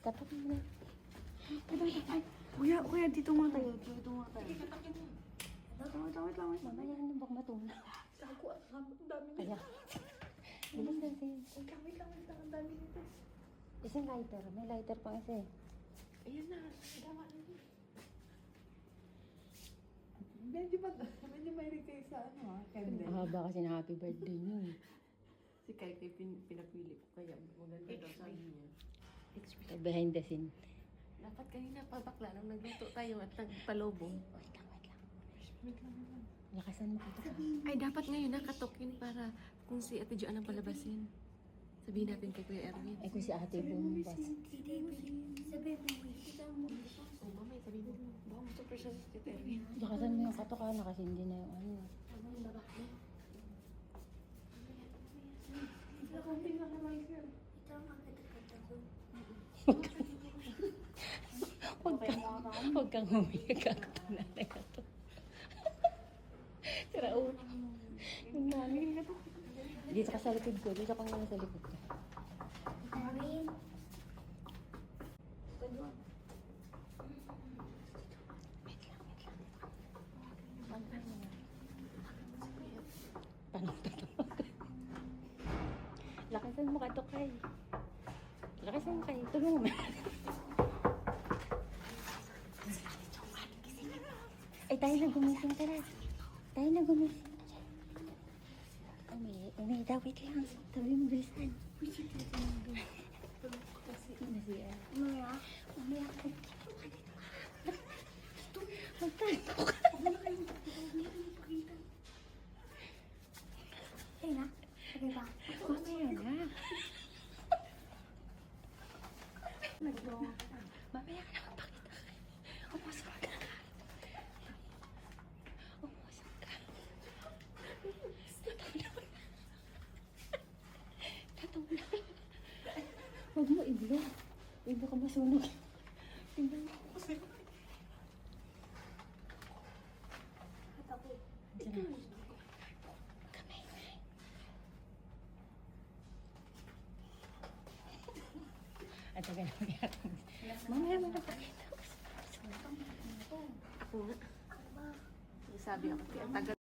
Tapat mo na. Ay, kuya, dito muna tayo. Dito muna tayo. Wait lang. Mamaya na baka matunaw. Sago, ang dami nito. Kaya. Bilis na siya. Wait lang. Ang dami nito. Isang lighter. May lighter pa isa eh. Ayan na. Tama na. Medyo mahilig kayo sa ano ha, candle. Mahaba kasi na happy birthday niyo. Si Kai pinapili ko kaya maganda daw sabi niya. Behind the scene. Dapat kanina pa bakla nung nagluto tayo at nagpalobong. Wait lang. Wait lang. Lakasan mo ito. Ay, dapat ngayon nakatokin para kung si Ate Joanne ang palabasin. Sabihin natin kay Kuya Erwin. Ay kung si ate bumabas. Oh, mamay, sabihin mo. Baka mo surprise si Ate Erwin. Lakasan mo yung katokan kasi hindi na yung ano. Huwag kang humiyak ako na ito. Tira ulo. Yung namin. Dito ka sa likod ko. Dito ka nga sa likod ko. Paano ito? Lakasan mo ka to, Kay. Lakasan mo, Kay. Tulungan mo. Ay, tayo na gumising. Tara. Tayo na gumising. Umi daw. Wait lang. Sabi mo, bilisan. Nasiya. Umaya ka. Magtanto ka. Ay na? Okay ba? Mamaya na. Mamaya ka na magpakita ka. Umusap ka. Umusap ka. Natulog. Huwag mo iblo. Iblo ka masunog. Tingnan mo. Diyan na. Kamay. At tagal na umiyak. Mamaya mo na pakita. Ako nga. Sabi ako, kaya tagal.